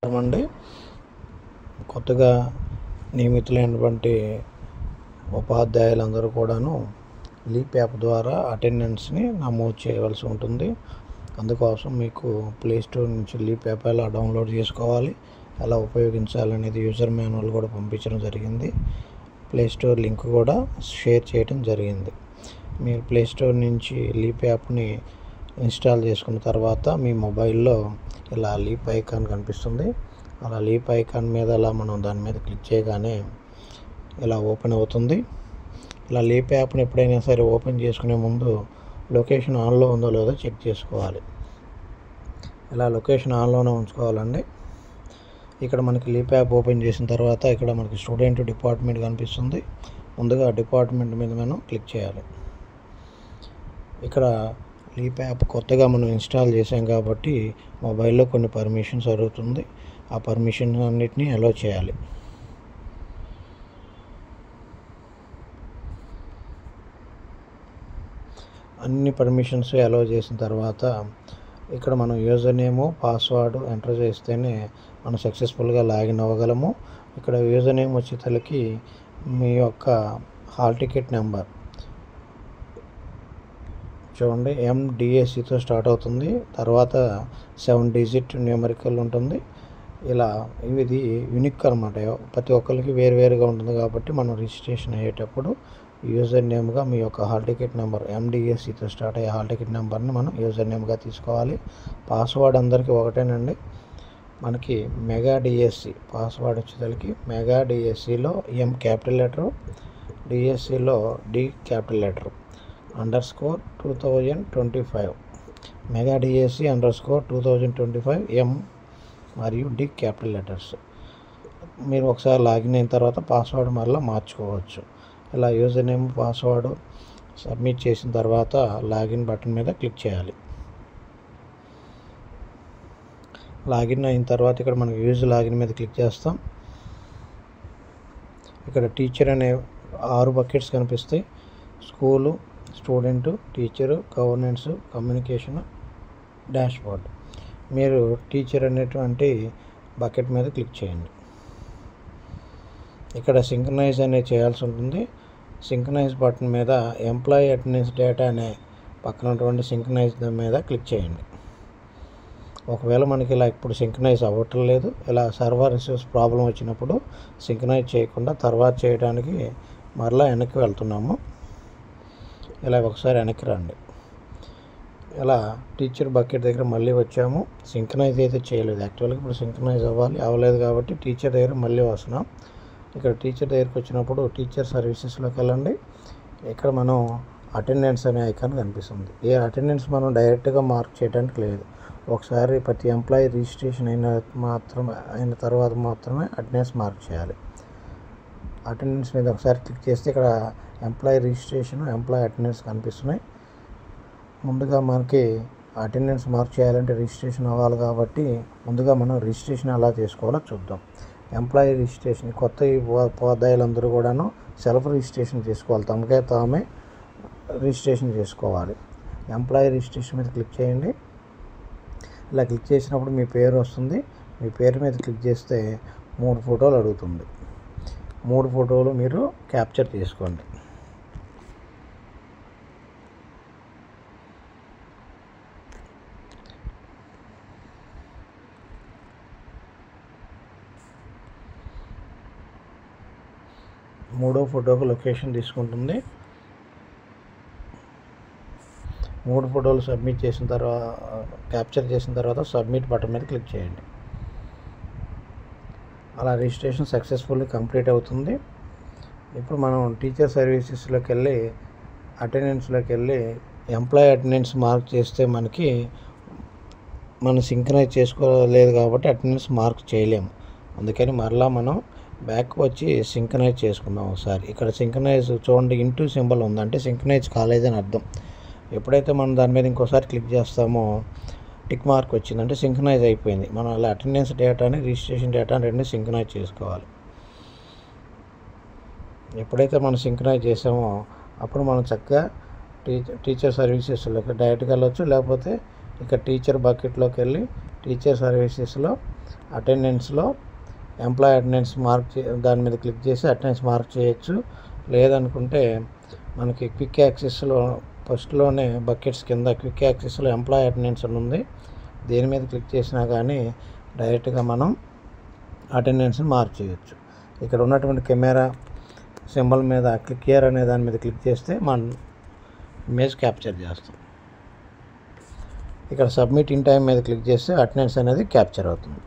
అండి కొత్తగా నియమితులైనటువంటి ఉపాధ్యాయులందరూ కూడాను లీప్ యాప్ ద్వారా అటెండెన్స్ని నమోదు చేయవలసి ఉంటుంది. అందుకోసం మీకు ప్లే స్టోర్ నుంచి లీప్ యాప్ ఎలా డౌన్లోడ్ చేసుకోవాలి, ఎలా ఉపయోగించాలనేది యూజర్ మాన్యువల్ కూడా పంపించడం జరిగింది. ప్లే స్టోర్ లింక్ కూడా షేర్ చేయడం జరిగింది. మీరు ప్లే స్టోర్ నుంచి లీప్ యాప్ని ఇన్స్టాల్ చేసుకున్న తర్వాత మీ మొబైల్లో ఇలా లీప్ ఐకాన్ కనిపిస్తుంది. అలా లీప్ ఐకాన్ మీద మనం దాని మీద క్లిక్ చేయగానే ఇలా ఓపెన్ అవుతుంది. ఇలా లీప్ యాప్ని ఎప్పుడైనా సరే ఓపెన్ చేసుకునే ముందు లొకేషన్ ఆన్లో ఉందో లేదో చెక్ చేసుకోవాలి. ఇలా లొకేషన్ ఆన్లోనే ఉంచుకోవాలండి. ఇక్కడ మనకి లీప్ యాప్ ఓపెన్ చేసిన తర్వాత ఇక్కడ మనకి స్టూడెంట్ డిపార్ట్మెంట్ కనిపిస్తుంది. ముందుగా డిపార్ట్మెంట్ మీద మనం క్లిక్ చేయాలి. ఇక్కడ లీప్ యాప్ కొత్తగా మనం ఇన్స్టాల్ చేసాం కాబట్టి మొబైల్లో కొన్ని పర్మిషన్స్ అడుగుతుంది. ఆ పర్మిషన్ అన్నిటినీ అలో చేయాలి. అన్ని పర్మిషన్స్ అలో చేసిన తర్వాత ఇక్కడ మనం యూజర్ నేము పాస్వర్డ్ ఎంటర్ చేస్తేనే మనం సక్సెస్ఫుల్గా లాగిన్ అవ్వగలము. ఇక్కడ యూజర్ నేమ్ వచ్చేసరికి మీ యొక్క హాల్ టికెట్ నెంబర్ చూడండి, MDACతో స్టార్ట్ అవుతుంది. తర్వాత 7 డిజిట్ న్యూమరికల్ ఉంటుంది. ఇలా ఇది యూనిక్ అనమాట. ప్రతి ఒక్కరికి వేరువేరుగా ఉంటుంది కాబట్టి మనం రిజిస్ట్రేషన్ అయ్యేటప్పుడు యూజర్ నేమ్గా మీ యొక్క హాల్ టికెట్ నెంబర్ MDACతో స్టార్ట్ అయ్యే హాల్ టికెట్ నెంబర్ని మనం యూజర్ నేమ్గా తీసుకోవాలి. పాస్వర్డ్ అందరికీ ఒకటేనండి. మనకి మెగా డిఎస్సి పాస్వర్డ్ వచ్చేసరికి మెగా డిఎస్సిలో M క్యాపిటల్ లెటరు, డిఎస్సిలో D capital letter _2025 mega DSC _2025 M మరియు D క్యాపిటల్ లెటర్స్. మీరు ఒకసారి లాగిన్ అయిన తర్వాత పాస్వర్డ్ మరలా మార్చుకోవచ్చు. ఇలా యూజర్ నేమ్ పాస్వర్డ్ సబ్మిట్ చేసిన తర్వాత లాగిన్ బటన్ మీద క్లిక్ చేయాలి. లాగిన్ అయిన తర్వాత ఇక్కడ మనకి యూజ్ లాగిన్ మీద క్లిక్ చేస్తాం. ఇక్కడ టీచర్ అనే 6 బకెట్స్ కనిపిస్తాయి. School, student, teacher, governance, communication, dashboard. మీరు టీచర్ అనేటువంటి బకెట్ మీద క్లిక్ చేయండి. ఇక్కడ సింక్రనైజ్ అనేది చేయాల్సి ఉంటుంది. సింక్రనైజ్ బటన్ మీద ఎంప్లాయీ అటెండెన్స్ డేటా అనే పక్కన ఉన్నటువంటి సింక్రనైజ్ మీద క్లిక్ చేయండి. ఒకవేళ మనకి ఇలా ఇప్పుడు సింక్రనైజ్ అవ్వటం లేదు, ఇలా సర్వర్ రిసోర్స్ ప్రాబ్లం వచ్చినప్పుడు సింక్రనైజ్ చేయకుండా తర్వాత చేయడానికి మరలా వెనక్కి వెళ్తున్నాము. ఇలా ఒకసారి వెనక్కి రండి. ఇలా టీచర్ బకెట్ దగ్గర మళ్ళీ వచ్చాము. సింక్రనైజ్ అయితే చేయలేదు. యాక్చువల్గా ఇప్పుడు సింక్రనైజ్ అవ్వలేదు కాబట్టి టీచర్ దగ్గర మళ్ళీ వస్తున్నాం. ఇక్కడ టీచర్ దగ్గరికి వచ్చినప్పుడు టీచర్ సర్వీసెస్లోకి వెళ్ళండి. ఇక్కడ మనం అటెండెన్స్ అనే ఐకాన్ కనిపిస్తుంది. ఈ అటెండెన్స్ మనం డైరెక్ట్గా మార్క్ చేయడానికి లేదు. ఒకసారి ప్రతి ఎంప్లాయీ రిజిస్ట్రేషన్ అయిన తర్వాత మాత్రమే అటెండెన్స్ మార్క్ చేయాలి. అటెండెన్స్ మీద ఒకసారి క్లిక్ చేస్తే ఇక్కడ ఎంప్లాయీ రిజిస్ట్రేషన్, ఎంప్లాయీ అటెండెన్స్ కనిపిస్తున్నాయి. ముందుగా మనకి అటెండెన్స్ మార్క్ చేయాలంటే రిజిస్ట్రేషన్ అవ్వాలి కాబట్టి ముందుగా మనం రిజిస్ట్రేషన్ ఎలా చేసుకోవాలో చూద్దాం. ఎంప్లాయీ రిజిస్ట్రేషన్ కొత్త ఉపాధ్యాయులందరూ కూడాను సెల్ఫ్ రిజిస్ట్రేషన్ చేసుకోవాలి. తమకే తామే రిజిస్ట్రేషన్ చేసుకోవాలి. ఎంప్లాయీ రిజిస్ట్రేషన్ మీద క్లిక్ చేయండి. ఇలా క్లిక్ చేసినప్పుడు మీ పేరు వస్తుంది. మీ పేరు మీద క్లిక్ చేస్తే 3 ఫోటోలు అడుగుతుంది. 3 ఫోటోలు మీరు క్యాప్చర్ చేసుకోండి. మూడో ఫోటోకు లొకేషన్ తీసుకుంటుంది. 3 ఫోటోలు సబ్మిట్ చేసిన తర్వాత క్యాప్చర్ చేసిన తర్వాత సబ్మిట్ బటన్ మీద క్లిక్ చేయండి. అలా రిజిస్ట్రేషన్ సక్సెస్ఫుల్లీ కంప్లీట్ అవుతుంది. ఇప్పుడు మనం టీచర్ సర్వీసెస్లోకి వెళ్ళి అటెండెన్స్లోకి వెళ్ళి ఎంప్లాయీ అటెండెన్స్ మార్క్ చేస్తే మనం సింక్రనైజ్ చేసుకోలేదు కాబట్టి అటెండెన్స్ మార్క్ చేయలేము. అందుకని మరలా మనం బ్యాక్ వచ్చి సింక్రనైజ్ చేసుకుందాం ఒకసారి. ఇక్కడ సింక్రనైజ్ చూడండి, ఇంటూ సింబల్ ఉంది, అంటే సింక్రనైజ్ కాలేదని అర్థం. ఎప్పుడైతే మనం దాని మీద ఇంకోసారి క్లిక్ చేస్తామో టిక్ మార్క్ వచ్చింది, అంటే సింక్రనైజ్ అయిపోయింది. మనం అలా అటెండెన్స్ డేటాని రిజిస్ట్రేషన్ డేటాని రెండు సింక్రనైజ్ చేసుకోవాలి. ఎప్పుడైతే మనం సింక్రనైజ్ చేసామో అప్పుడు మనం చక్కగా టీచర్ సర్వీసెస్లోకి డైరెక్ట్గా వెళ్ళొచ్చు. లేకపోతే ఇక టీచర్ బకెట్లోకి వెళ్ళి టీచర్ సర్వీసెస్లో అటెండెన్స్లో ఎంప్లాయీ అటెండెన్స్ దాని మీద క్లిక్ చేసి అటెండెన్స్ మార్క్ చేయొచ్చు. లేదనుకుంటే మనకి క్విక్ యాక్సెస్లో ఫస్ట్లోనే బకెట్స్ కింద క్విక్ యాక్సెస్లో ఎంప్లాయీ అటెండెన్స్ అని ఉంది. దీని మీద క్లిక్ చేసినా కానీ డైరెక్ట్గా మనం అటెండెన్స్ని మార్క్ చేయొచ్చు. ఇక్కడ ఉన్నటువంటి కెమెరా సింబల్ మీద క్లిక్ హియర్ అనే దాని మీద క్లిక్ చేస్తే మనం ఇమేజ్ క్యాప్చర్ చేస్తాం. ఇక్కడ సబ్మిట్ ఇన్ టైం మీద క్లిక్ చేస్తే అటెండెన్స్ అనేది క్యాప్చర్ అవుతుంది.